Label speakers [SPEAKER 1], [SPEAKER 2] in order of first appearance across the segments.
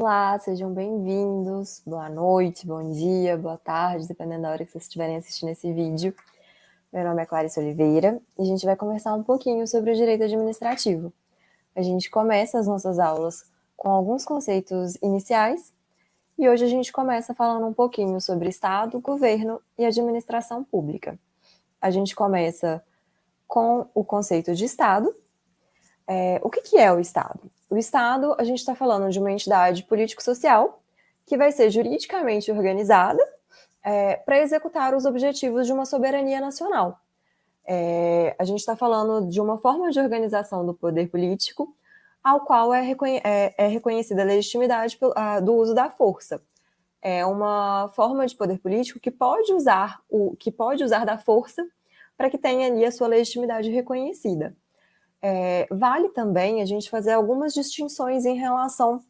[SPEAKER 1] Olá, sejam bem-vindos. Boa noite, bom dia, boa tarde, dependendo da hora que vocês estiverem assistindo esse vídeo. Meu nome é Clarice Oliveira e a gente vai conversar um pouquinho sobre o direito administrativo. A gente começa as nossas aulas com alguns conceitos iniciais e hoje a gente começa falando um pouquinho sobre Estado, governo e administração pública. A gente começa com o conceito de Estado. O que é o Estado? O Estado, a gente está falando de uma entidade político-social que vai ser juridicamente organizada para executar os objetivos de uma soberania nacional. A gente está falando de uma forma de organização do poder político ao qual é reconhecida a legitimidade do uso da força. É uma forma de poder político que pode usar da força para que tenha ali a sua legitimidade reconhecida. Vale também a gente fazer algumas distinções em relação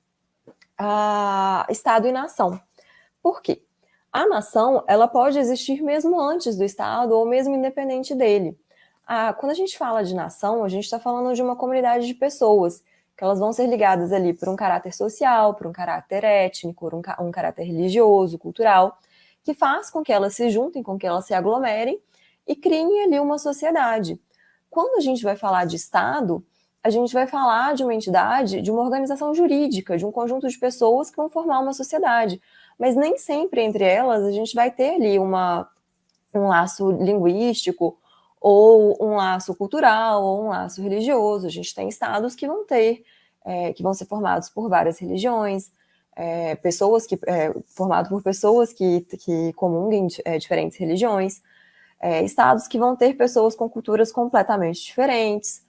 [SPEAKER 1] a Estado e nação. Por quê? A nação, ela pode existir mesmo antes do Estado ou mesmo independente dele. Quando a gente fala de nação, a gente está falando de uma comunidade de pessoas, que elas vão ser ligadas ali por um caráter social, por um caráter étnico, por um caráter religioso, cultural, que faz com que elas se juntem, com que elas se aglomerem e criem ali uma sociedade. Quando a gente vai falar de Estado, a gente vai falar de uma entidade, de uma organização jurídica, de um conjunto de pessoas que vão formar uma sociedade. Mas nem sempre entre elas a gente vai ter ali um laço linguístico, ou um laço cultural, ou um laço religioso. A gente tem estados que vão ser formados por várias religiões, formado por pessoas que comunguem diferentes religiões, estados que vão ter pessoas com culturas completamente diferentes,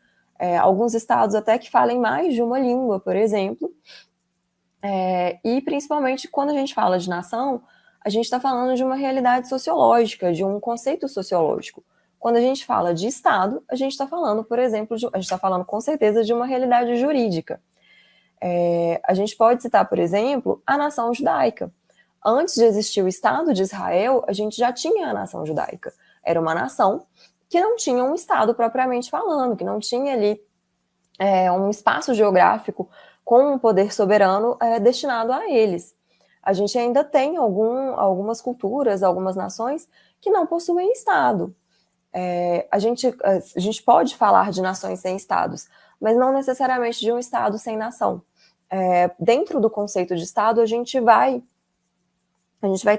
[SPEAKER 1] alguns estados até que falem mais de uma língua, por exemplo, e principalmente quando a gente fala de nação, a gente está falando de uma realidade sociológica, de um conceito sociológico. Quando a gente fala de Estado, a gente está falando, por exemplo, a gente está falando com certeza de uma realidade jurídica. A gente pode citar, por exemplo, a nação judaica. Antes de existir o Estado de Israel, a gente já tinha a nação judaica. Era uma nação que não tinha um Estado propriamente falando, que não tinha ali um espaço geográfico com um poder soberano destinado a eles. A gente ainda tem algumas culturas, algumas nações que não possuem Estado. A gente pode falar de nações sem Estados, mas não necessariamente de um Estado sem nação. Dentro do conceito de Estado, a gente vai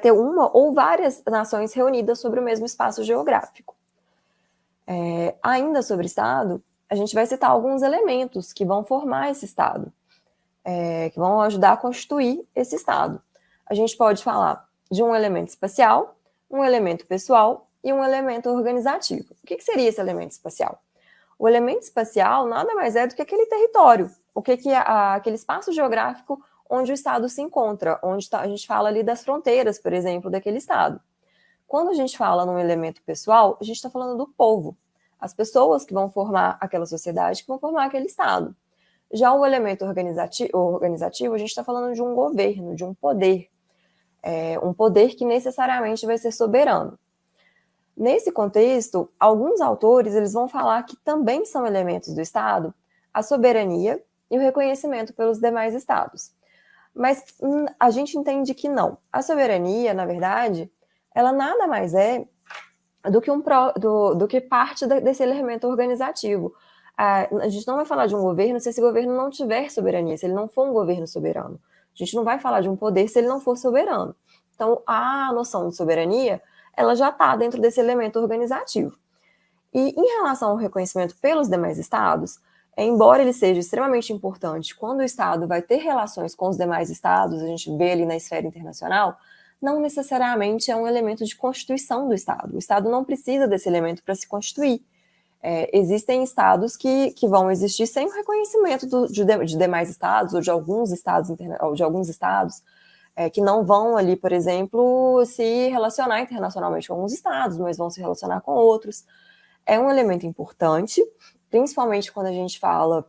[SPEAKER 1] ter uma ou várias nações reunidas sobre o mesmo espaço geográfico. Ainda sobre Estado, a gente vai citar alguns elementos que vão formar esse Estado, que vão ajudar a constituir esse Estado. A gente pode falar de um elemento espacial, um elemento pessoal e um elemento organizativo. O que seria esse elemento espacial? O elemento espacial nada mais é do que aquele território, aquele espaço geográfico onde o Estado se encontra, onde a gente fala ali das fronteiras, por exemplo, daquele Estado. Quando a gente fala num elemento pessoal, a gente está falando do povo, as pessoas que vão formar aquela sociedade, que vão formar aquele Estado. Já o elemento organizativo, a gente está falando de um governo, de um poder que necessariamente vai ser soberano. Nesse contexto, alguns autores eles vão falar que também são elementos do Estado a soberania e o reconhecimento pelos demais Estados. Mas a gente entende que não. A soberania, na verdade, ela nada mais é do que parte desse elemento organizativo. A gente não vai falar de um governo se esse governo não tiver soberania, se ele não for um governo soberano. A gente não vai falar de um poder se ele não for soberano. Então, a noção de soberania, ela já está dentro desse elemento organizativo. E em relação ao reconhecimento pelos demais estados, embora ele seja extremamente importante quando o Estado vai ter relações com os demais estados, a gente vê ali na esfera internacional, não necessariamente é um elemento de constituição do Estado. O Estado não precisa desse elemento para se constituir. Existem estados que vão existir sem o reconhecimento de demais estados ou de alguns estados que não vão ali, por exemplo, se relacionar internacionalmente com alguns estados, mas vão se relacionar com outros. É um elemento importante, principalmente quando a gente fala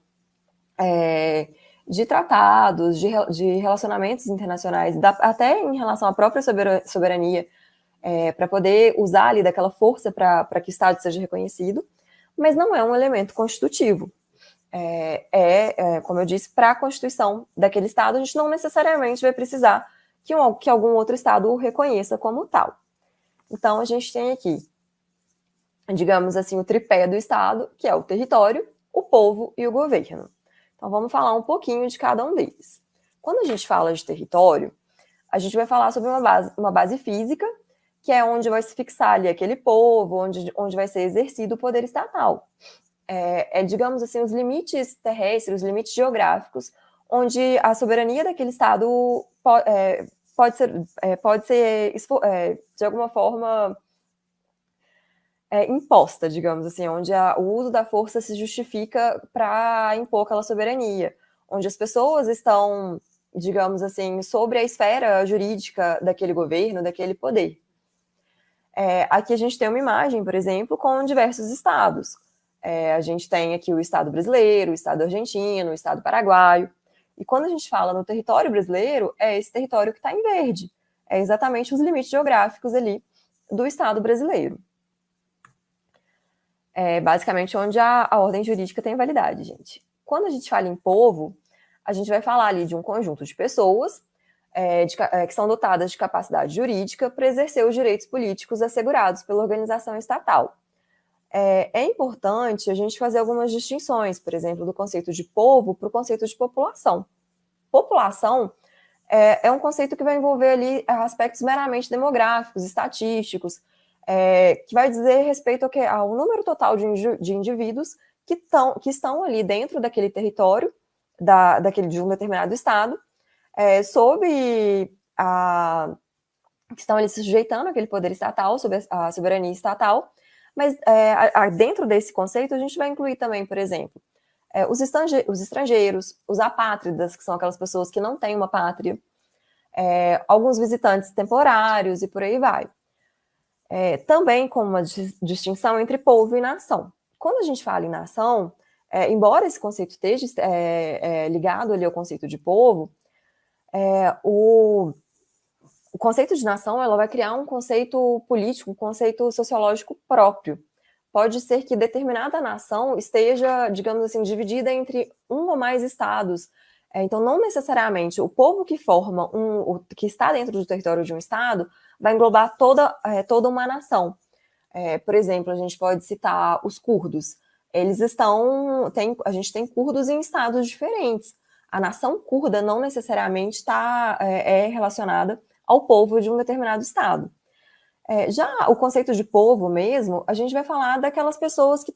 [SPEAKER 1] de tratados, de relacionamentos internacionais, até em relação à própria soberania, para poder usar ali daquela força para que o Estado seja reconhecido, mas não é um elemento constitutivo. como eu disse, para a Constituição daquele Estado, a gente não necessariamente vai precisar que algum outro Estado o reconheça como tal. Então, a gente tem aqui, digamos assim, o tripé do Estado, que é o território, o povo e o governo. Então, vamos falar um pouquinho de cada um deles. Quando a gente fala de território, a gente vai falar sobre uma base física, que é onde vai se fixar ali aquele povo, onde vai ser exercido o poder estatal. Digamos assim, os limites terrestres, os limites geográficos, onde a soberania daquele Estado pode ser de alguma forma imposta, digamos assim, onde o uso da força se justifica para impor aquela soberania, onde as pessoas estão, digamos assim, sobre a esfera jurídica daquele governo, daquele poder. Aqui a gente tem uma imagem, por exemplo, com diversos estados. A gente tem aqui o Estado brasileiro, o Estado argentino, o Estado paraguaio. E quando a gente fala no território brasileiro, é esse território que está em verde. É exatamente os limites geográficos ali do Estado brasileiro. Basicamente onde a ordem jurídica tem validade, gente. Quando a gente fala em povo, a gente vai falar ali de um conjunto de pessoas que são dotadas de capacidade jurídica para exercer os direitos políticos assegurados pela organização estatal. É importante a gente fazer algumas distinções, por exemplo, do conceito de povo para o conceito de população. População é um conceito que vai envolver ali aspectos meramente demográficos, estatísticos, que vai dizer respeito ao número total de indivíduos que estão ali dentro daquele território, de um determinado estado, que estão ali se sujeitando àquele poder estatal, sob a soberania estatal, mas dentro desse conceito a gente vai incluir também, por exemplo, os estrangeiros, os apátridas, que são aquelas pessoas que não têm uma pátria, alguns visitantes temporários e por aí vai. Também com uma distinção entre povo e nação. Quando a gente fala em nação, embora esse conceito esteja ligado ali ao conceito de povo, o conceito de nação ela vai criar um conceito político, um conceito sociológico próprio. Pode ser que determinada nação esteja, digamos assim, dividida entre um ou mais estados. Então, não necessariamente o povo que forma que está dentro do território de um estado vai englobar toda uma nação. Por exemplo, a gente pode citar os curdos. A gente tem curdos em estados diferentes. A nação curda não necessariamente é relacionada ao povo de um determinado estado. Já o conceito de povo mesmo, a gente vai falar daquelas pessoas que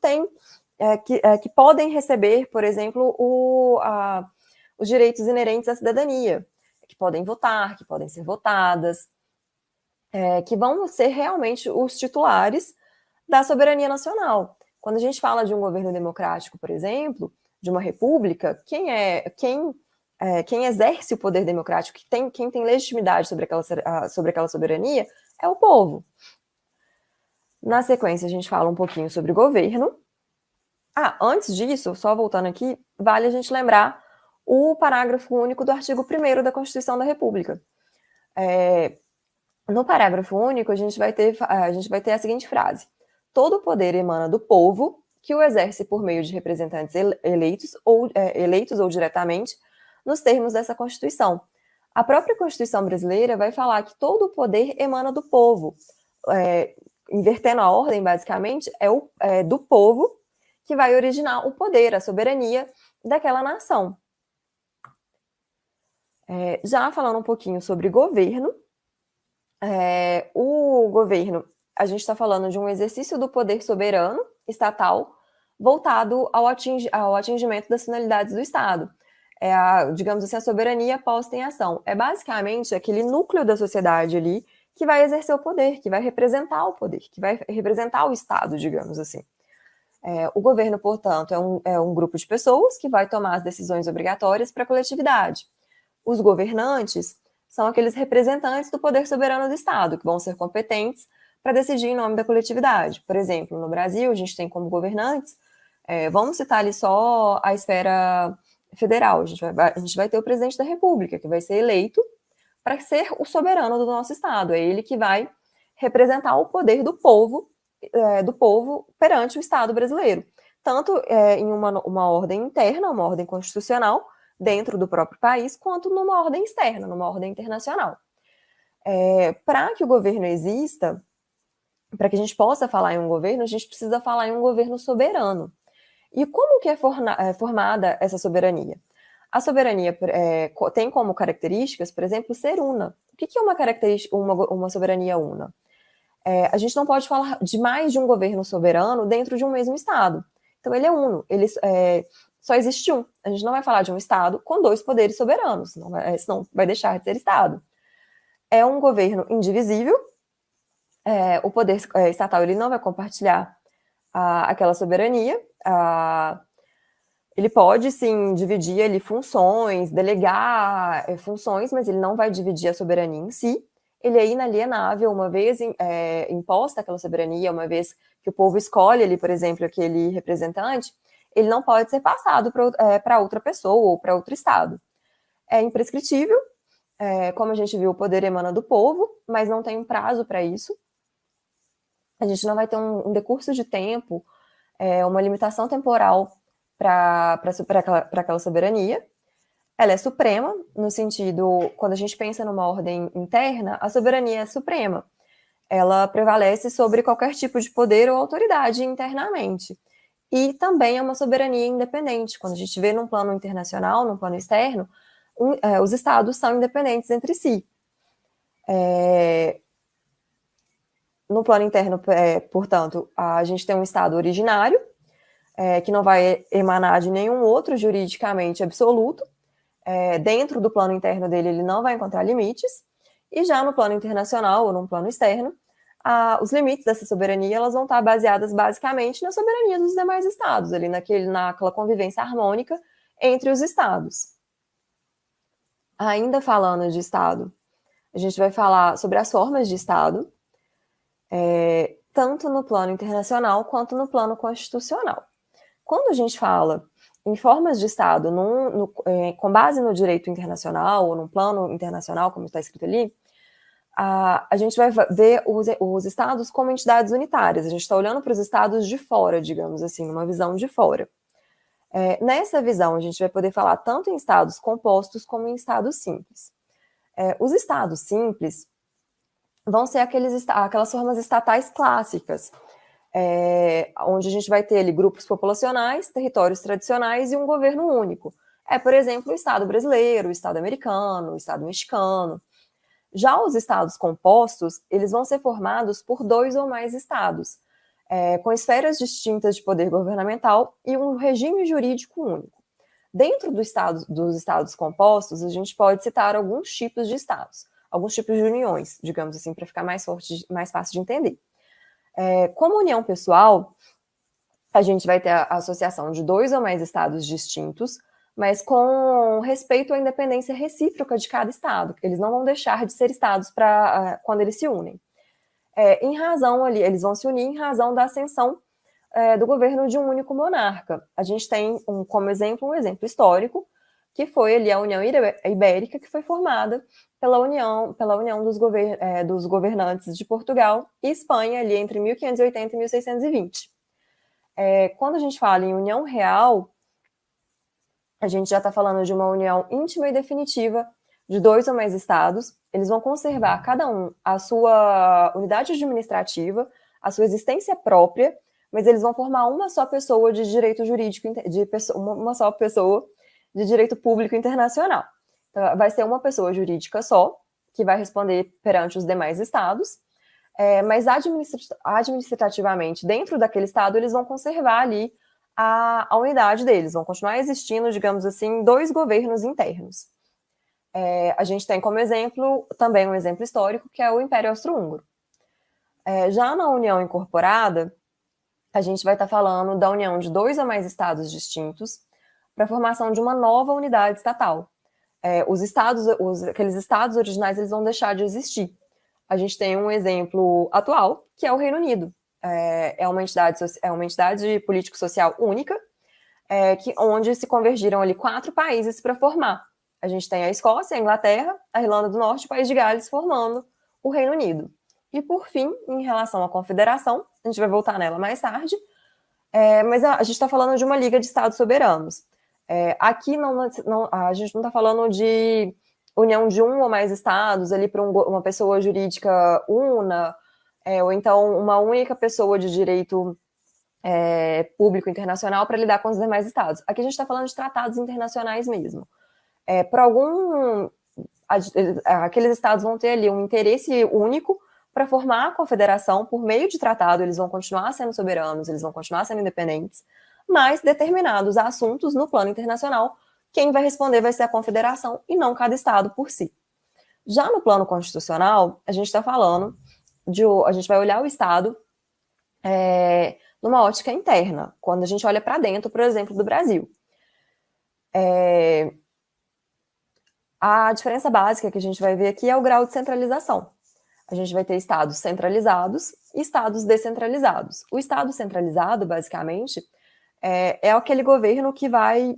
[SPEAKER 1] que podem receber, por exemplo, os direitos inerentes à cidadania, que podem votar, que podem ser votadas, que vão ser realmente os titulares da soberania nacional. Quando a gente fala de um governo democrático, por exemplo, de uma república, quem exerce o poder democrático, quem tem legitimidade sobre aquela soberania, é o povo. Na sequência, a gente fala um pouquinho sobre o governo. Antes disso, só voltando aqui, vale a gente lembrar o parágrafo único do artigo 1º da Constituição da República. No parágrafo único, a gente vai ter a seguinte frase: todo poder emana do povo, que o exerce por meio de representantes eleitos ou diretamente, nos termos dessa Constituição. A própria Constituição brasileira vai falar que todo o poder emana do povo. Invertendo a ordem, basicamente, é do povo que vai originar o poder, a soberania daquela nação. Já falando um pouquinho sobre governo, o governo, a gente está falando de um exercício do poder soberano estatal voltado ao atingimento das finalidades do Estado. Digamos assim, a soberania posta em ação. É basicamente aquele núcleo da sociedade ali que vai exercer o poder, que vai representar o poder, que vai representar o Estado, digamos assim. O governo, portanto, é um grupo de pessoas que vai tomar as decisões obrigatórias para a coletividade. Os governantes são aqueles representantes do poder soberano do Estado, que vão ser competentes para decidir em nome da coletividade. Por exemplo, no Brasil, a gente tem como governantes, vamos citar ali só a esfera federal, a gente vai ter o presidente da República, que vai ser eleito para ser o soberano do nosso Estado. É ele que vai representar o poder do povo perante o Estado brasileiro. tanto em uma ordem interna, uma ordem constitucional, dentro do próprio país, quanto numa ordem externa, numa ordem internacional. Para que o governo exista, para que a gente possa falar em um governo, a gente precisa falar em um governo soberano. E como que é formada essa soberania? A soberania tem como características, por exemplo, ser una. O que é uma característica, uma soberania una? A gente não pode falar de mais de um governo soberano dentro de um mesmo Estado. Então, ele é uno, só existe um. A gente não vai falar de um Estado com dois poderes soberanos, senão vai deixar de ser Estado. É um governo indivisível, o poder estatal ele não vai compartilhar aquela soberania, ele pode, sim, dividir ali funções, delegar funções, mas ele não vai dividir a soberania em si. Ele é inalienável, uma vez imposta aquela soberania, uma vez que o povo escolhe ali, por exemplo, aquele representante, ele não pode ser passado para outra pessoa ou para outro Estado. É imprescritível, como a gente viu, o poder emana do povo, mas não tem um prazo para isso. A gente não vai ter um decurso de tempo, uma limitação temporal para aquela soberania. Ela é suprema, no sentido, quando a gente pensa numa ordem interna, a soberania é suprema. Ela prevalece sobre qualquer tipo de poder ou autoridade internamente. E também é uma soberania independente. Quando a gente vê num plano internacional, num plano externo, os estados são independentes entre si. No plano interno, portanto, a gente tem um estado originário, que não vai emanar de nenhum outro juridicamente absoluto. Dentro do plano interno dele, ele não vai encontrar limites. E já no plano internacional ou no plano externo, os limites dessa soberania elas vão estar baseadas basicamente na soberania dos demais estados, ali naquela convivência harmônica entre os estados. Ainda falando de estado, a gente vai falar sobre as formas de estado, tanto no plano internacional quanto no plano constitucional. Quando a gente fala em formas de Estado com base no direito internacional ou no plano internacional, como está escrito ali, a gente vai ver os Estados como entidades unitárias. A gente está olhando para os Estados de fora, digamos assim, uma visão de fora. Nessa visão, a gente vai poder falar tanto em Estados compostos como em Estados simples. Os Estados simples vão ser aquelas formas estatais clássicas, onde a gente vai ter ali grupos populacionais, territórios tradicionais e um governo único. Por exemplo, o Estado brasileiro, o Estado americano, o Estado mexicano. Já os estados compostos, eles vão ser formados por 2 ou mais estados, com esferas distintas de poder governamental e um regime jurídico único. Dentro dos estados compostos, a gente pode citar alguns tipos de estados, alguns tipos de uniões, digamos assim, para ficar mais fácil de entender. Como união pessoal, a gente vai ter a associação de 2 ou mais estados distintos, mas com respeito à independência recíproca de cada estado. Eles não vão deixar de ser estados quando eles se unem. Eles vão se unir em razão da ascensão do governo de um único monarca. A gente tem como exemplo um exemplo histórico, que foi ali a União Ibérica, que foi formada pela união dos governantes de Portugal e Espanha, ali entre 1580 e 1620. Quando a gente fala em união real, a gente já está falando de uma união íntima e definitiva de 2 ou mais estados. Eles vão conservar, cada um, a sua unidade administrativa, a sua existência própria, mas eles vão formar uma só pessoa de direito jurídico, uma só pessoa de direito público internacional. Então, vai ser uma pessoa jurídica só, que vai responder perante os demais estados, mas administrativamente, dentro daquele estado, eles vão conservar ali a unidade deles, vão continuar existindo, digamos assim, 2 governos internos. A gente tem como exemplo, também um exemplo histórico, que é o Império Austro-Húngaro. Já na União Incorporada, a gente vai estar falando da união de 2 ou mais estados distintos para a formação de uma nova unidade estatal. Aqueles estados originais, eles vão deixar de existir. A gente tem um exemplo atual, que é o Reino Unido. É uma entidade político-social única, onde se convergiram ali 4 países para formar. A gente tem a Escócia, a Inglaterra, a Irlanda do Norte e o País de Gales formando o Reino Unido. E, por fim, em relação à confederação, a gente vai voltar nela mais tarde, Mas a gente está falando de uma liga de estados soberanos. Aqui a gente não está falando de união de um ou mais estados ali para uma pessoa jurídica una, ou então uma única pessoa de direito público internacional para lidar com os demais estados. Aqui a gente está falando de tratados internacionais mesmo. Aqueles estados vão ter ali um interesse único para formar a confederação por meio de tratado, eles vão continuar sendo soberanos, eles vão continuar sendo independentes, mas determinados assuntos no plano internacional, quem vai responder vai ser a confederação e não cada estado por si. Já no plano constitucional, a gente está falando a gente vai olhar o estado numa ótica interna, quando a gente olha para dentro, por exemplo, do Brasil. A diferença básica que a gente vai ver aqui é o grau de centralização. A gente vai ter estados centralizados e estados descentralizados. O estado centralizado, basicamente, é aquele governo que vai,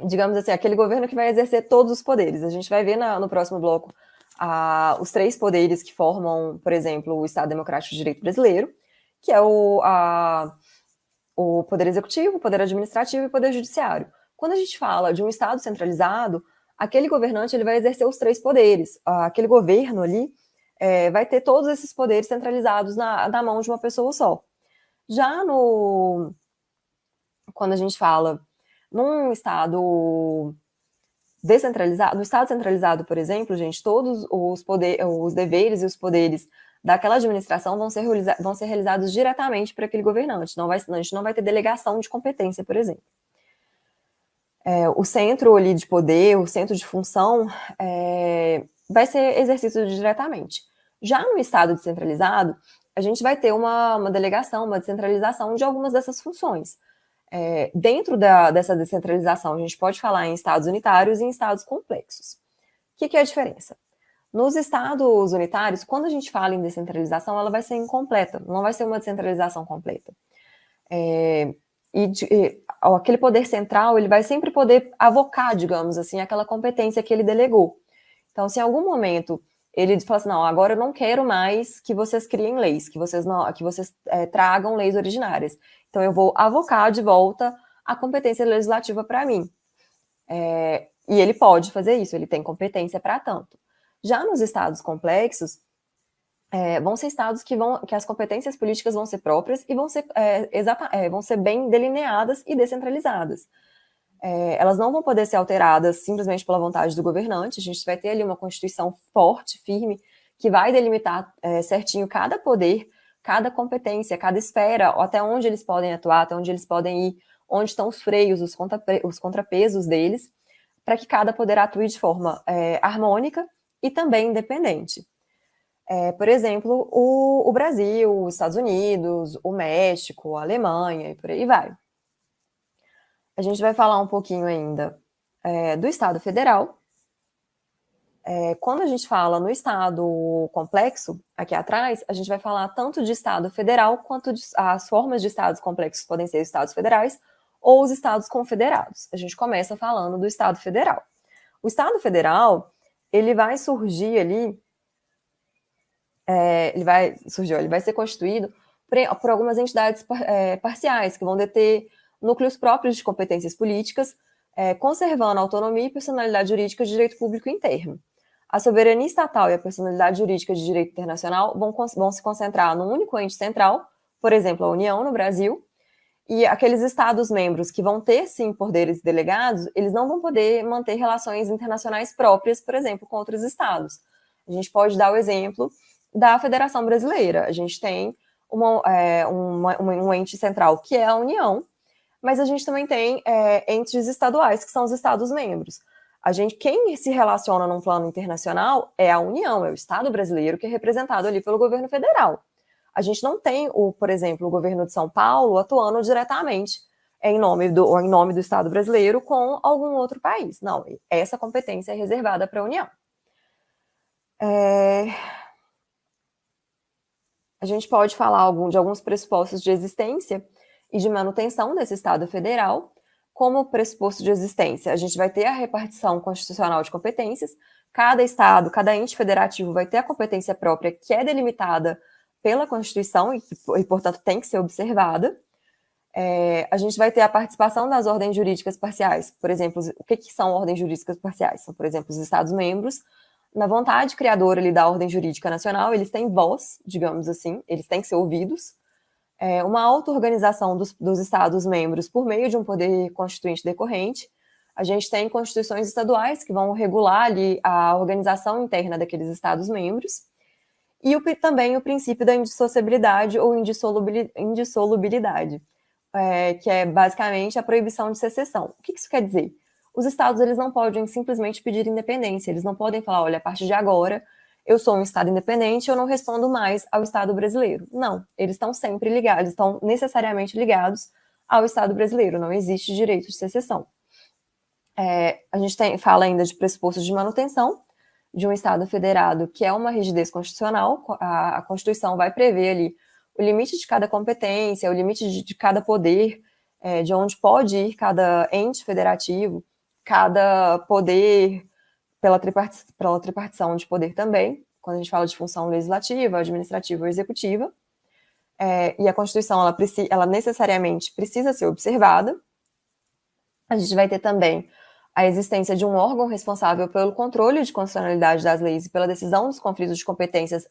[SPEAKER 1] digamos assim, aquele governo que vai exercer todos os poderes. A gente vai ver no próximo bloco os 3 poderes que formam, por exemplo, o Estado Democrático de Direito Brasileiro, que é o Poder Executivo, o Poder Administrativo e o Poder Judiciário. Quando a gente fala de um Estado centralizado, aquele governante ele vai exercer os 3 poderes. Aquele governo ali vai ter todos esses poderes centralizados na mão de uma pessoa só. Já quando a gente fala num Estado descentralizado, no Estado centralizado, por exemplo, gente, todos os deveres e os poderes daquela administração vão ser realizados diretamente por aquele governante. A gente não vai ter delegação de competência, por exemplo. O centro ali de poder, o centro de função, vai ser exercido diretamente. Já no Estado descentralizado, a gente vai ter uma delegação, uma descentralização de algumas dessas funções. Dentro dessa descentralização, a gente pode falar em estados unitários e em estados complexos. O que é a diferença? Nos estados unitários, quando a gente fala em descentralização, ela vai ser incompleta, não vai ser uma descentralização completa. Aquele poder central, ele vai sempre poder avocar, digamos assim, aquela competência que ele delegou. Então, se em algum momento ele fala assim, não, agora eu não quero mais que vocês criem leis, que vocês tragam leis originárias. Então, eu vou avocar de volta a competência legislativa para mim. E ele pode fazer isso, ele tem competência para tanto. Já nos estados complexos, vão ser estados que as competências políticas vão ser próprias e vão ser bem delineadas e descentralizadas. Elas não vão poder ser alteradas simplesmente pela vontade do governante. A gente vai ter ali uma constituição forte, firme, que vai delimitar certinho cada poder, cada competência, cada esfera, até onde eles podem atuar, até onde eles podem ir, onde estão os freios, os contrapesos deles, para que cada poder atue de forma harmônica e também independente. Por exemplo, o Brasil, os Estados Unidos, o México, a Alemanha e por aí vai. A gente vai falar um pouquinho ainda do Estado Federal. Quando a gente fala no Estado complexo, aqui atrás, a gente vai falar tanto de Estado Federal quanto as formas de Estados complexos podem ser Estados Federais ou os Estados Confederados. A gente começa falando do Estado Federal. O Estado Federal, ele vai surgir ali, ele vai ser constituído por algumas entidades parciais, que vão deter núcleos próprios de competências políticas, conservando a autonomia e personalidade jurídica de direito público interno. A soberania estatal e a personalidade jurídica de direito internacional vão se concentrar num único ente central, por exemplo, a União no Brasil, e aqueles estados-membros que vão ter, sim, poderes delegados, eles não vão poder manter relações internacionais próprias, por exemplo, com outros estados. A gente pode dar o exemplo da Federação Brasileira. A gente tem um ente central, que é a União, mas a gente também tem entes estaduais, que são os estados-membros. Quem se relaciona num plano internacional é a União, é o Estado brasileiro, que é representado ali pelo governo federal. A gente não tem, por exemplo, o governo de São Paulo atuando diretamente em nome do Estado brasileiro com algum outro país. Não, essa competência é reservada para a União. A gente pode falar de alguns pressupostos de existência e de manutenção desse Estado federal. Como pressuposto de existência, a gente vai ter a repartição constitucional de competências. Cada estado, cada ente federativo vai ter a competência própria que é delimitada pela Constituição e, portanto, tem que ser observada. A gente vai ter a participação das ordens jurídicas parciais. Por exemplo, o que são ordens jurídicas parciais? São, por exemplo, os Estados-membros, na vontade criadora ali da ordem jurídica nacional, eles têm voz, digamos assim, eles têm que ser ouvidos. Uma auto-organização dos Estados-membros por meio de um poder constituinte decorrente. A gente tem constituições estaduais que vão regular ali a organização interna daqueles Estados-membros. E também o princípio da indissociabilidade ou indissolubilidade, que é basicamente a proibição de secessão. O que isso quer dizer? Os estados eles não podem simplesmente pedir independência, eles não podem falar, olha, a partir de agora eu sou um estado independente, eu não respondo mais ao Estado brasileiro. Não, eles estão sempre ligados, estão necessariamente ligados ao Estado brasileiro, não existe direito de secessão. A gente fala ainda de pressupostos de manutenção de um Estado federado, que é uma rigidez constitucional. A Constituição vai prever ali o limite de cada competência, o limite de cada poder, de onde pode ir cada ente federativo, cada poder pela tripartição de poder também, quando a gente fala de função legislativa, administrativa ou executiva. E a Constituição, ela necessariamente precisa ser observada. A gente vai ter também a existência de um órgão responsável pelo controle de constitucionalidade das leis e pela decisão dos conflitos de competências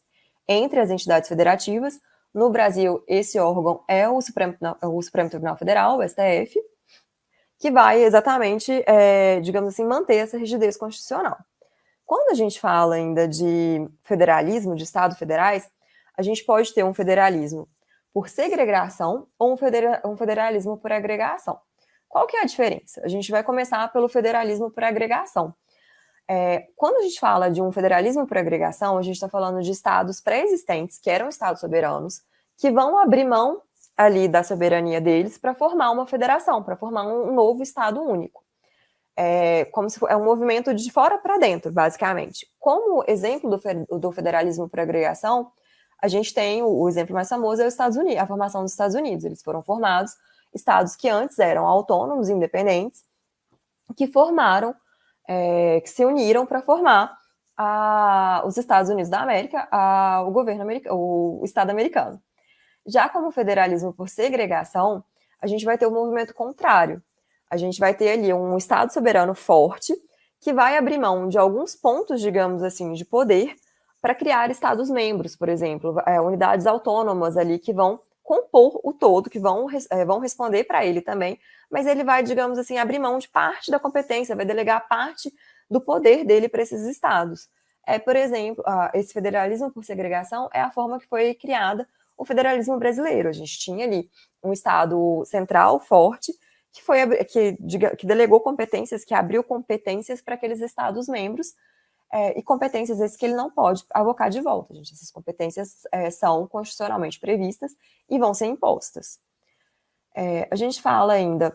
[SPEAKER 1] entre as entidades federativas. No Brasil, esse órgão é o Supremo Tribunal Federal, o STF, que vai exatamente, digamos assim, manter essa rigidez constitucional. Quando a gente fala ainda de federalismo, de estados federais, a gente pode ter um federalismo por segregação ou um federalismo por agregação. Qual que é a diferença? A gente vai começar pelo federalismo por agregação. Quando a gente fala de um federalismo por agregação, a gente está falando de estados pré-existentes, que eram estados soberanos, que vão abrir mão ali da soberania deles para formar uma federação, para formar um novo estado único. Como se é um movimento de fora para dentro, basicamente. Como exemplo do federalismo por agregação, a gente tem o exemplo mais famoso é os Estados Unidos, a formação dos Estados Unidos. Eles foram formados estados que antes eram autônomos, independentes, que que se uniram para formar os Estados Unidos da América, o governo americano, o Estado americano. Já como federalismo por segregação, a gente vai ter um movimento contrário. A gente vai ter ali um Estado soberano forte que vai abrir mão de alguns pontos, digamos assim, de poder para criar Estados-membros, por exemplo, unidades autônomas ali que vão compor o todo, que vão responder para ele também, mas ele vai, digamos assim, abrir mão de parte da competência, vai delegar parte do poder dele para esses estados. Por exemplo, esse federalismo por segregação é a forma que foi criada o federalismo brasileiro. A gente tinha ali um estado central forte que delegou competências, que abriu competências para aqueles estados-membros, e competências essas que ele não pode avocar de volta, gente. Essas competências são constitucionalmente previstas e vão ser impostas. A gente fala ainda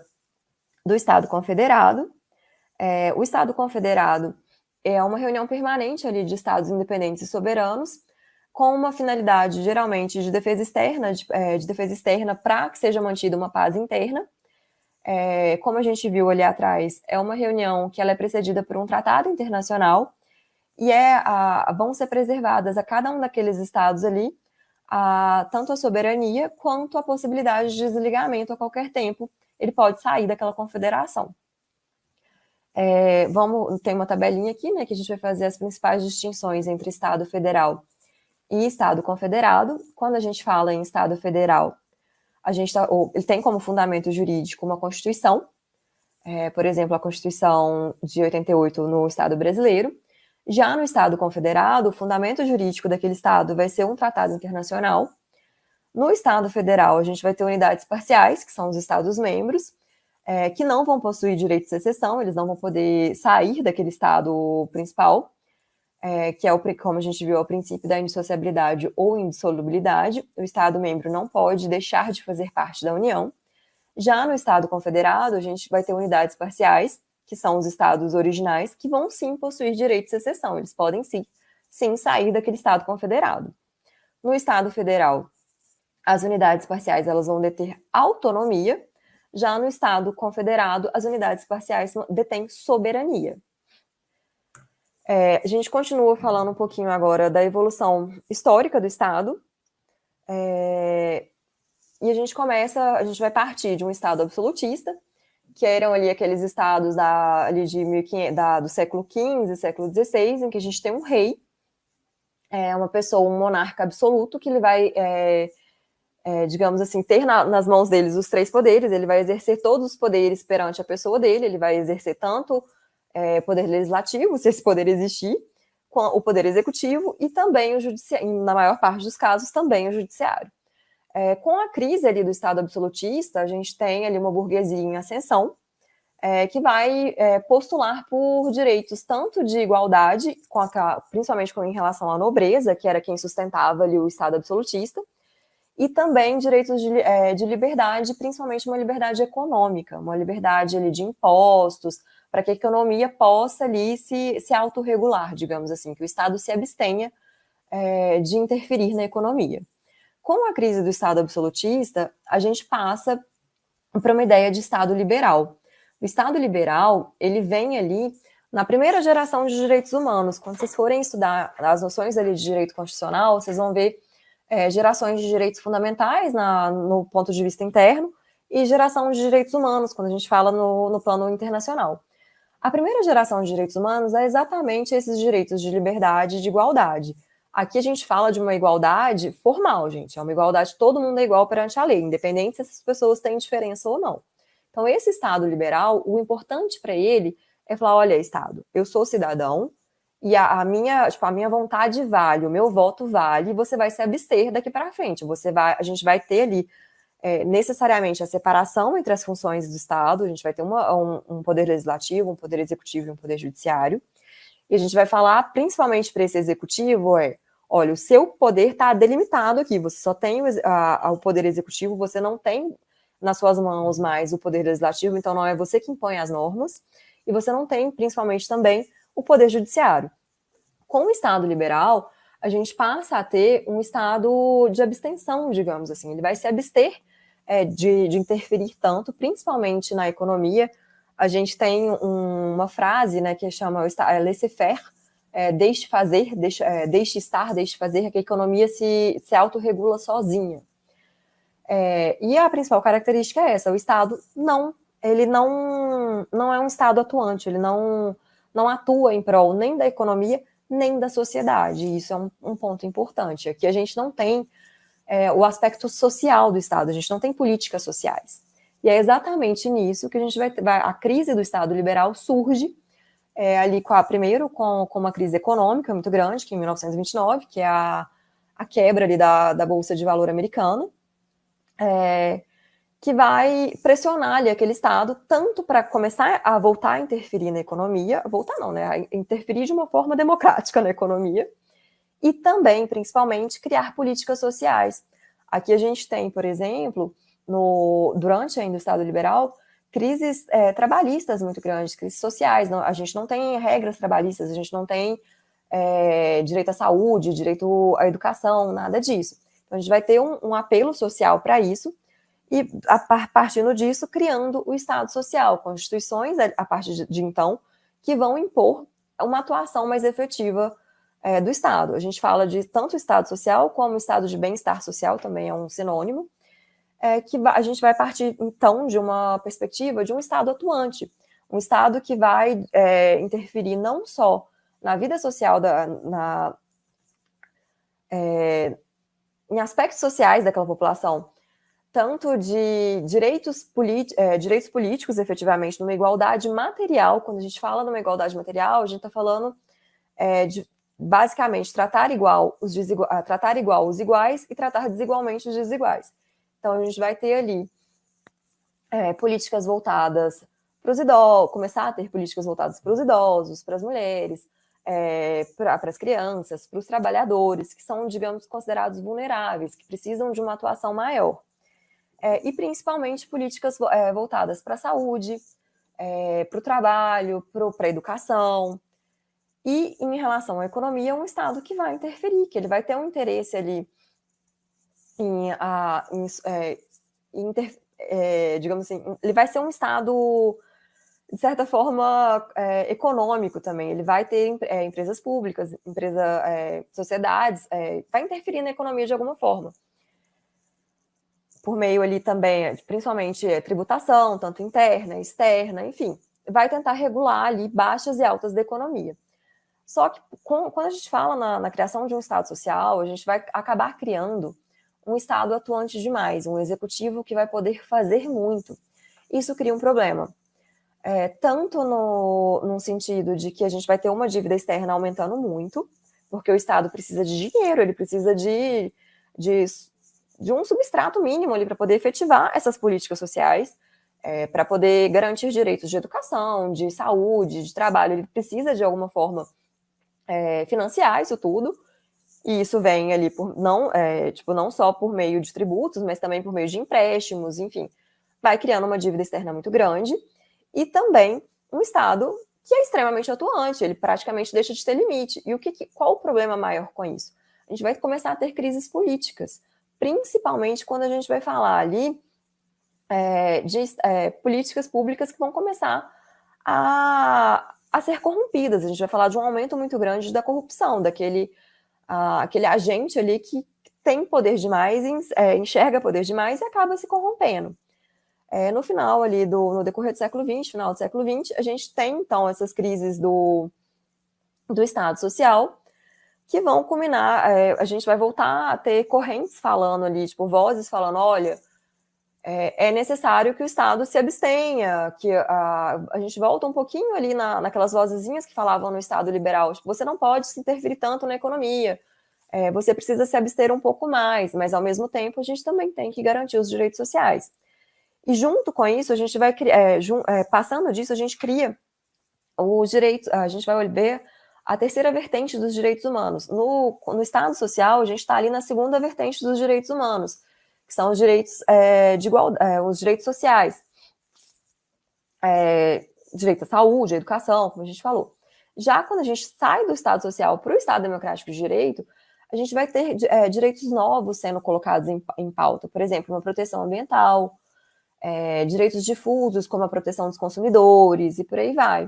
[SPEAKER 1] do Estado Confederado. O Estado Confederado é uma reunião permanente ali de estados independentes e soberanos, com uma finalidade, geralmente, de defesa externa para que seja mantida uma paz interna. Como a gente viu ali atrás, é uma reunião que ela é precedida por um tratado internacional e vão ser preservadas a cada um daqueles estados ali tanto a soberania quanto a possibilidade de desligamento a qualquer tempo. Ele pode sair daquela confederação. Tem uma tabelinha aqui, né, que a gente vai fazer as principais distinções entre Estado federal e Estado confederado. Quando a gente fala em Estado federal, ele tem como fundamento jurídico uma Constituição, por exemplo, a Constituição de 88 no Estado brasileiro. Já no Estado confederado, o fundamento jurídico daquele Estado vai ser um tratado internacional. No Estado federal, a gente vai ter unidades parciais, que são os Estados-membros, que não vão possuir direito de secessão, eles não vão poder sair daquele Estado principal, que é, como a gente viu, é o princípio da indissociabilidade ou indissolubilidade. O Estado-membro não pode deixar de fazer parte da União. Já no Estado confederado, a gente vai ter unidades parciais, que são os estados originais, que vão sim possuir direito de secessão. Eles podem sim sair daquele Estado confederado. No Estado federal, as unidades parciais elas vão deter autonomia. Já no Estado confederado, as unidades parciais detêm soberania. A gente continua falando um pouquinho agora da evolução histórica do Estado. E a gente vai partir de um Estado absolutista, que eram ali aqueles estados ali de 1500, do século XV, século XVI, em que a gente tem um rei, uma pessoa, um monarca absoluto, que ele vai, digamos assim, ter nas mãos deles os 3 poderes, ele vai exercer todos os poderes perante a pessoa dele, ele vai exercer tanto poder legislativo, se esse poder existir, o poder executivo e também o judiciário, na maior parte dos casos, também o judiciário. Com a crise ali do Estado absolutista, a gente tem ali uma burguesia em ascensão, que vai postular por direitos tanto de igualdade, principalmente em relação à nobreza, que era quem sustentava ali o Estado absolutista, e também direitos de liberdade, principalmente uma liberdade econômica, uma liberdade ali de impostos, para que a economia possa ali se autorregular, digamos assim, que o Estado se abstenha de interferir na economia. Com a crise do Estado absolutista, a gente passa para uma ideia de Estado liberal. O Estado liberal, ele vem ali na primeira geração de direitos humanos. Quando vocês forem estudar as noções ali de direito constitucional, vocês vão ver gerações de direitos fundamentais no ponto de vista interno e geração de direitos humanos, quando a gente fala no plano internacional. A primeira geração de direitos humanos é exatamente esses direitos de liberdade e de igualdade. Aqui a gente fala de uma igualdade formal, gente. É uma igualdade, todo mundo é igual perante a lei, independente se essas pessoas têm diferença ou não. Então, esse Estado liberal, o importante para ele é falar, olha, Estado, eu sou cidadão e a minha vontade vale, o meu voto vale, e você vai se abster daqui para frente. A gente vai ter ali necessariamente a separação entre as funções do Estado, a gente vai ter um poder legislativo, um poder executivo e um poder judiciário, e a gente vai falar principalmente para esse executivo, olha, o seu poder está delimitado aqui, você só tem o poder executivo, você não tem nas suas mãos mais o poder legislativo, então não é você que impõe as normas, e você não tem, principalmente também, o poder judiciário. Com o Estado liberal, a gente passa a ter um estado de abstenção, digamos assim, ele vai se abster de interferir tanto, principalmente na economia. A gente tem uma frase, né, que chama laissez-faire, deixe fazer, deixe estar, deixe fazer, que a economia se autorregula sozinha. E a principal característica é essa, o Estado ele não é um Estado atuante, ele não atua em prol nem da economia, nem da sociedade. Isso é um ponto importante. Aqui a gente não tem o aspecto social do Estado, a gente não tem políticas sociais. E é exatamente nisso que a gente a crise do Estado liberal surge ali primeiro com uma crise econômica muito grande, que é em 1929, que é a quebra ali da Bolsa de Valor americana, que vai pressionar ali aquele Estado tanto para começar a voltar a interferir na economia, voltar não, né, a interferir de uma forma democrática na economia, e também, principalmente, criar políticas sociais. Aqui a gente tem, por exemplo, durante ainda o Estado liberal, crises trabalhistas muito grandes, crises sociais. A gente não tem regras trabalhistas, a gente não tem direito à saúde, direito à educação, nada disso. Então, a gente vai ter um apelo social para isso, e, partindo disso, criando o Estado Social, constituições, a partir de então, que vão impor uma atuação mais efetiva do Estado. A gente fala de tanto Estado Social como Estado de Bem-Estar Social, também é um sinônimo, que a gente vai partir, então, de uma perspectiva de um Estado atuante, um Estado que vai interferir não só na vida social, em aspectos sociais daquela população, tanto de direitos políticos, efetivamente, numa igualdade material. Quando a gente fala numa igualdade material, a gente está falando de, basicamente, tratar igual os iguais e tratar desigualmente os desiguais. Então, a gente vai ter ali políticas voltadas para os idosos, começar a ter políticas voltadas para os idosos, para as mulheres, para as crianças, para os trabalhadores, que são, digamos, considerados vulneráveis, que precisam de uma atuação maior. E principalmente políticas voltadas para a saúde, para o trabalho, para a educação. E em relação à economia, um Estado que vai interferir, que ele vai ter um interesse ali digamos assim, ele vai ser um Estado, de certa forma, econômico também. Ele vai ter empresas públicas, sociedades, vai interferir na economia de alguma forma. por meio ali também, principalmente tributação, tanto interna, externa, enfim, vai tentar regular ali baixas e altas da economia. Só que quando a gente fala na criação de um Estado social, a gente vai acabar criando um Estado atuante demais, um executivo que vai poder fazer muito. Isso cria um problema. Tanto no sentido de que a gente vai ter uma dívida externa aumentando muito, porque o Estado precisa de dinheiro, ele precisa de um substrato mínimo ali para poder efetivar essas políticas sociais, para poder garantir direitos de educação, de saúde, de trabalho. Ele precisa, de alguma forma, financiar isso tudo, e isso vem ali não só por meio de tributos, mas também por meio de empréstimos, enfim, vai criando uma dívida externa muito grande, e também um Estado que é extremamente atuante, ele praticamente deixa de ter limite. E qual o problema maior com isso? A gente vai começar a ter crises políticas, principalmente quando a gente vai falar ali de políticas públicas que vão começar a ser corrompidas. A gente vai falar de um aumento muito grande da corrupção, aquele agente ali que tem poder demais, enxerga poder demais e acaba se corrompendo. No final ali, no decorrer do século XX, final do século XX, a gente tem, então, essas crises do Estado Social, que vão culminar, a gente vai voltar a ter correntes falando ali, tipo, vozes falando, olha, é necessário que o Estado se abstenha, que a gente volta um pouquinho ali naquelas vozezinhas que falavam no Estado liberal, tipo, você não pode se interferir tanto na economia, você precisa se abster um pouco mais, mas ao mesmo tempo a gente também tem que garantir os direitos sociais. E junto com isso, a gente vai passando disso, a gente cria os direitos, a gente vai ver a terceira vertente dos direitos humanos. No Estado Social, a gente está ali na segunda vertente dos direitos humanos, que são os direitos de igualdade, os direitos sociais. Direito à saúde, à educação, como a gente falou. Já quando a gente sai do Estado Social para o Estado Democrático de Direito, a gente vai ter direitos novos sendo colocados em pauta. Por exemplo, uma proteção ambiental, direitos difusos, como a proteção dos consumidores, e por aí vai.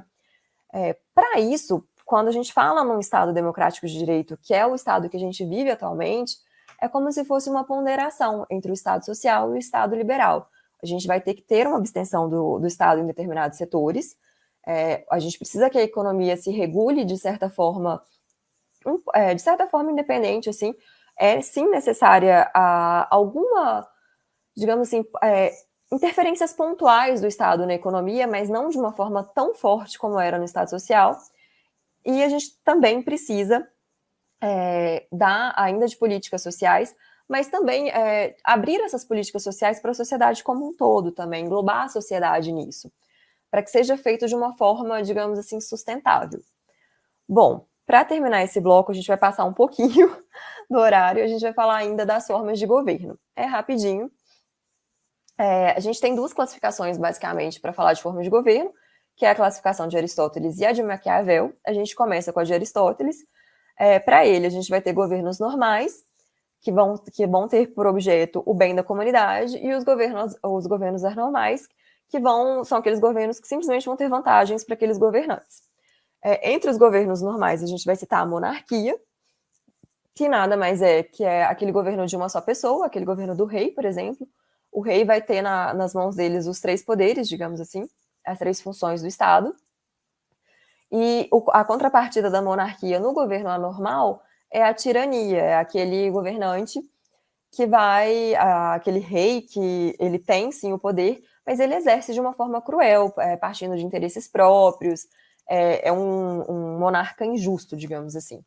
[SPEAKER 1] Para isso, quando a gente fala num Estado democrático de direito, que é o Estado que a gente vive atualmente, é como se fosse uma ponderação entre o Estado social e o Estado liberal. A gente vai ter que ter uma abstenção do Estado em determinados setores, a gente precisa que a economia se regule de certa forma independente, assim, é sim necessária alguma, digamos assim, interferências pontuais do Estado na economia, mas não de uma forma tão forte como era no Estado Social. E a gente também precisa dar ainda de políticas sociais, mas também abrir essas políticas sociais para a sociedade como um todo também, englobar a sociedade nisso, para que seja feito de uma forma, digamos assim, sustentável. Bom, para terminar esse bloco, a gente vai passar um pouquinho do horário, a gente vai falar ainda das formas de governo. É rapidinho. A gente tem duas classificações, basicamente, para falar de formas de governo, que é a classificação de Aristóteles e a de Maquiavel. A gente começa com a de Aristóteles. Para ele, a gente vai ter governos normais, que vão ter por objeto o bem da comunidade, e os governos anormais, que são aqueles governos que simplesmente vão ter vantagens para aqueles governantes. Entre os governos normais, a gente vai citar a monarquia, que nada mais que é aquele governo de uma só pessoa, aquele governo do rei, por exemplo. O rei vai ter nas mãos deles os três poderes, digamos assim, as três funções do Estado. E a contrapartida da monarquia no governo anormal é a tirania, é aquele governante que aquele rei que ele tem sim o poder, mas ele exerce de uma forma cruel, partindo de interesses próprios, é um monarca injusto, digamos assim.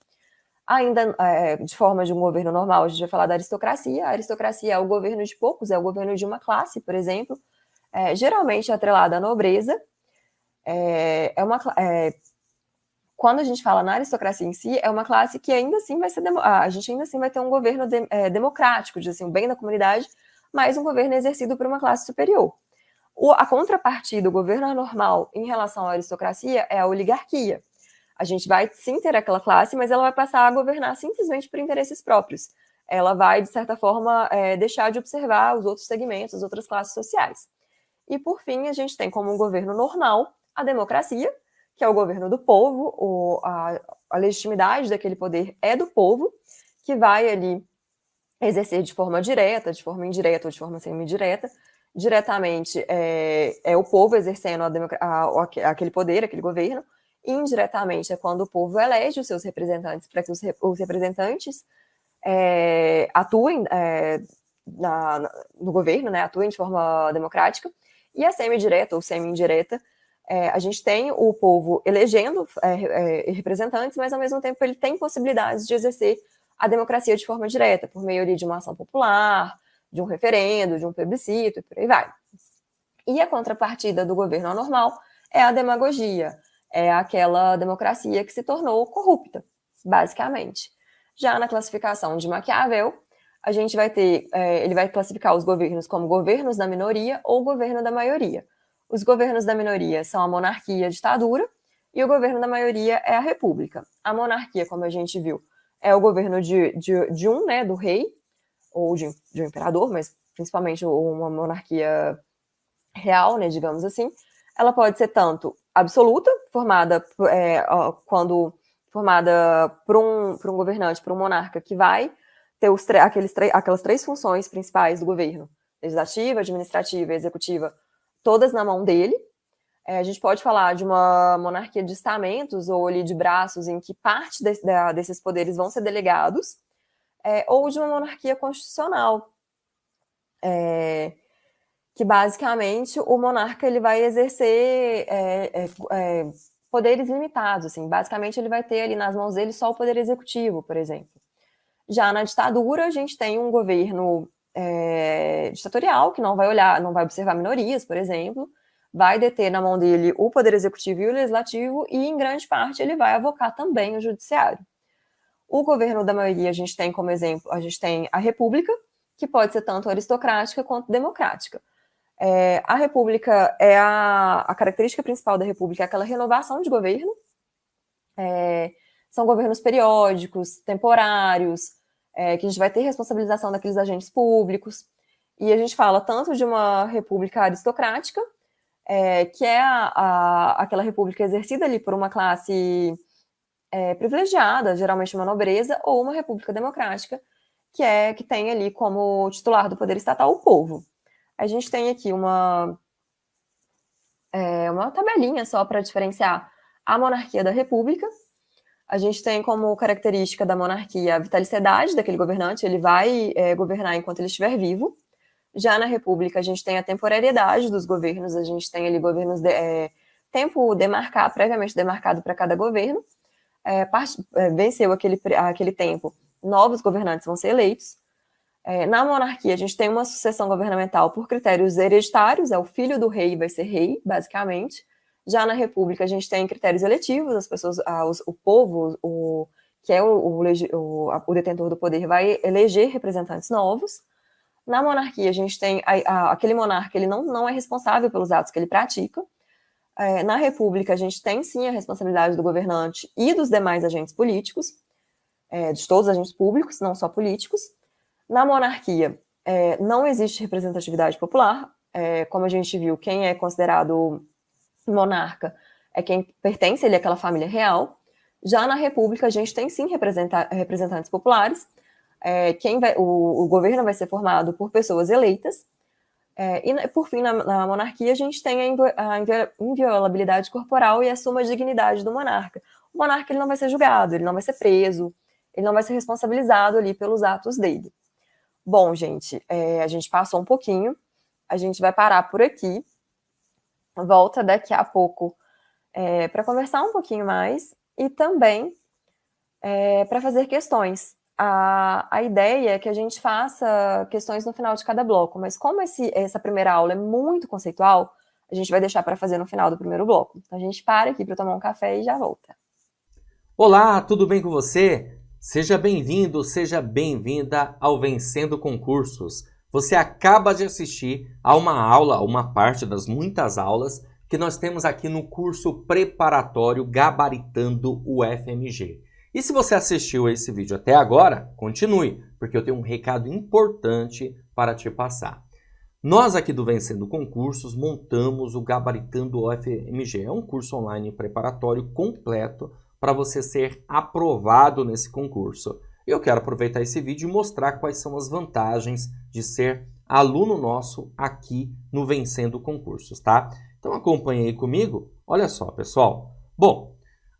[SPEAKER 1] Ainda de forma de um governo normal, a gente vai falar da aristocracia. A aristocracia é o governo de poucos, é o governo de uma classe, por exemplo, geralmente atrelada à nobreza. Quando a gente fala na aristocracia em si, é uma classe que ainda assim vai ser a gente ainda assim vai ter um governo democrático, diz assim, o bem da comunidade, mas um governo exercido por uma classe superior. A contrapartida, o governo anormal em relação à aristocracia é a oligarquia. A gente vai sim ter aquela classe, mas ela vai passar a governar simplesmente por interesses próprios. Ela vai, de certa forma, deixar de observar os outros segmentos, as outras classes sociais. E, por fim, a gente tem como um governo normal a democracia, que é o governo do povo, a legitimidade daquele poder é do povo, que vai ali exercer de forma direta, de forma indireta ou de forma semi-direta. Diretamente é o povo exercendo aquele poder, aquele governo. Indiretamente é quando o povo elege os seus representantes para que os representantes atuem no governo, né, atuem de forma democrática. E a semi-direta ou semi-indireta, a gente tem o povo elegendo representantes, mas ao mesmo tempo ele tem possibilidades de exercer a democracia de forma direta, por meio de uma ação popular, de um referendo, de um plebiscito, e por aí vai. E a contrapartida do governo anormal é a demagogia, é aquela democracia que se tornou corrupta, basicamente. Já na classificação de Maquiavel, a gente vai ter, ele vai classificar os governos como governos da minoria ou governo da maioria. Os governos da minoria são a monarquia e a ditadura, e o governo da maioria é a república. A monarquia, como a gente viu, é o governo de um, né, do rei, ou de um imperador, mas principalmente uma monarquia real, né, digamos assim. Ela pode ser tanto absoluta, formada por um governante, por um monarca que vai ter aquelas três funções principais do governo, legislativa, administrativa e executiva, todas na mão dele. A gente pode falar de uma monarquia de estamentos ou ali de braços em que parte desses poderes vão ser delegados, ou de uma monarquia constitucional, que basicamente o monarca ele vai exercer poderes limitados, assim, basicamente ele vai ter ali nas mãos dele só o poder executivo, por exemplo. Já na ditadura a gente tem um governo ditatorial que não vai observar minorias, por exemplo, vai deter na mão dele o poder executivo e o legislativo e em grande parte ele vai avocar também o judiciário. O governo da maioria a gente tem como exemplo, a gente tem a república, que pode ser tanto aristocrática quanto democrática. A república a característica principal da república é aquela renovação de governo. São governos periódicos, temporários, que a gente vai ter responsabilização daqueles agentes públicos. E a gente fala tanto de uma república aristocrática, que é aquela república exercida ali por uma classe privilegiada, geralmente uma nobreza, ou uma república democrática, que tem ali como titular do poder estatal o povo. A gente tem aqui uma tabelinha só para diferenciar a monarquia da república. A gente tem como característica da monarquia a vitaliciedade daquele governante, ele vai governar enquanto ele estiver vivo. Já na república, a gente tem a temporariedade dos governos, a gente tem ali governos tempo previamente demarcado para cada governo. Venceu aquele tempo, novos governantes vão ser eleitos. Na monarquia, a gente tem uma sucessão governamental por critérios hereditários, o filho do rei vai ser rei, basicamente. Já na república, a gente tem critérios eletivos, as pessoas, o povo, que é o detentor do poder, vai eleger representantes novos. Na monarquia, a gente tem aquele monarca, ele não é responsável pelos atos que ele pratica. Na república, a gente tem sim a responsabilidade do governante e dos demais agentes políticos, de todos os agentes públicos, não só políticos. Na monarquia, não existe representatividade popular. Como a gente viu, quem é considerado monarca é quem pertence ali àquela família real. Já na república, a gente tem sim representantes populares. O governo vai ser formado por pessoas eleitas. E, por fim, na monarquia, a gente tem a inviolabilidade corporal e a suma dignidade do monarca. O monarca ele não vai ser julgado, ele não vai ser preso, ele não vai ser responsabilizado ali pelos atos dele. Bom, gente, a gente passou um pouquinho, a gente vai parar por aqui, volta daqui a pouco para conversar um pouquinho mais e também para fazer questões. A ideia é que a gente faça questões no final de cada bloco, mas como essa primeira aula é muito conceitual, a gente vai deixar para fazer no final do primeiro bloco. Então a gente para aqui para tomar um café e já volta.
[SPEAKER 2] Olá, tudo bem com você? Seja bem-vindo, seja bem-vinda ao Vencendo Concursos. Você acaba de assistir a uma aula, uma parte das muitas aulas que nós temos aqui no curso preparatório Gabaritando o FMG. E se você assistiu a esse vídeo até agora, continue, porque eu tenho um recado importante para te passar. Nós aqui do Vencendo Concursos montamos o Gabaritando o FMG. É um curso online preparatório completo para você ser aprovado nesse concurso. Eu quero aproveitar esse vídeo e mostrar quais são as vantagens de ser aluno nosso aqui no Vencendo Concursos, tá? Então acompanhe aí comigo. Olha só, pessoal. Bom,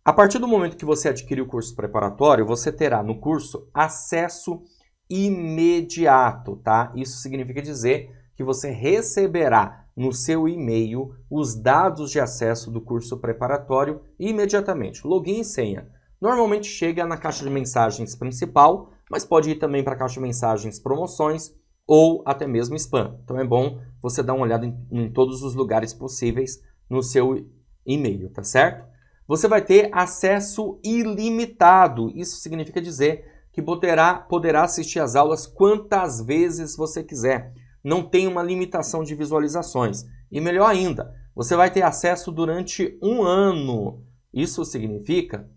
[SPEAKER 2] a partir do momento que você adquirir o curso preparatório, você terá no curso acesso imediato, tá? Isso significa dizer que você receberá no seu e-mail os dados de acesso do curso preparatório imediatamente. Login e senha. Normalmente chega na caixa de mensagens principal, mas pode ir também para a caixa de mensagens promoções ou até mesmo spam. Então é bom você dar uma olhada em todos os lugares possíveis no seu e-mail, tá certo? Você vai ter acesso ilimitado. Isso significa dizer que poderá assistir às aulas quantas vezes você quiser. Não tem uma limitação de visualizações. E melhor ainda, você vai ter acesso durante 1 ano. Isso significa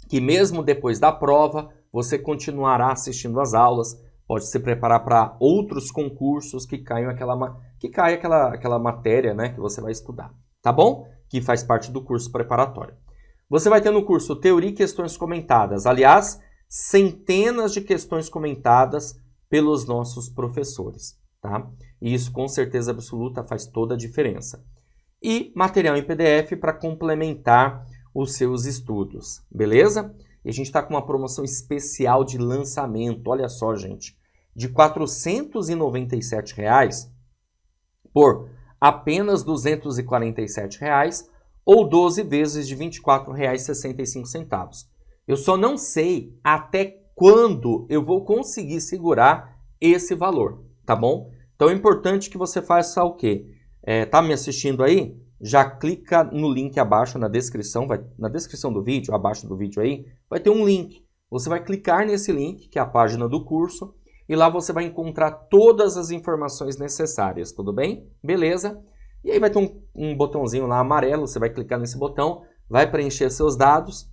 [SPEAKER 2] que mesmo depois da prova, você continuará assistindo às aulas, pode se preparar para outros concursos que caia aquela matéria, né, que você vai estudar, tá bom? Que faz parte do curso preparatório. Você vai ter no curso Teoria e Questões Comentadas. Aliás, centenas de questões comentadas pelos nossos professores, tá? E isso com certeza absoluta faz toda a diferença. E material em PDF para complementar os seus estudos, beleza? E a gente está com uma promoção especial de lançamento, olha só, gente, de R$ 497 por apenas R$ 247 ou 12 vezes de R$ 24,65. Eu só não sei até quando eu vou conseguir segurar esse valor, tá bom? Então é importante que você faça o quê? Tá me assistindo aí? Já clica no link abaixo na descrição, na descrição do vídeo, abaixo do vídeo aí, vai ter um link. Você vai clicar nesse link, que é a página do curso, e lá você vai encontrar todas as informações necessárias, tudo bem? Beleza? E aí vai ter um botãozinho lá amarelo, você vai clicar nesse botão, vai preencher seus dados,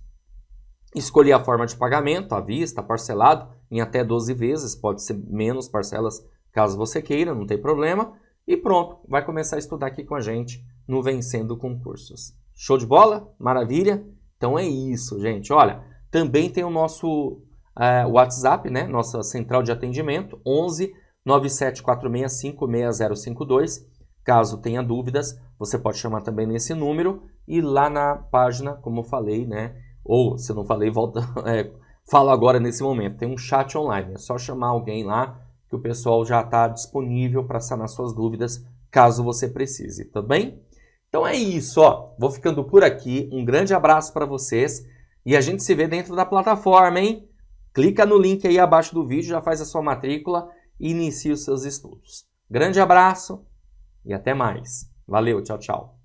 [SPEAKER 2] escolher a forma de pagamento, à vista, parcelado, em até 12 vezes, pode ser menos parcelas caso você queira, não tem problema. E pronto, vai começar a estudar aqui com a gente no Vencendo Concursos. Show de bola? Maravilha? Então é isso, gente. Olha, também tem o nosso WhatsApp, né? Nossa central de atendimento, 11 97465 6052. Caso tenha dúvidas, você pode chamar também nesse número e lá na página, como eu falei, né? Ou, se eu não falei, falo agora nesse momento. Tem um chat online, é só chamar alguém lá que o pessoal já está disponível para sanar suas dúvidas, caso você precise, tá bem? Então é isso, ó. Vou ficando por aqui. Um grande abraço para vocês e a gente se vê dentro da plataforma, hein? Clica no link aí abaixo do vídeo, já faz a sua matrícula e inicia os seus estudos. Grande abraço e até mais. Valeu, tchau, tchau.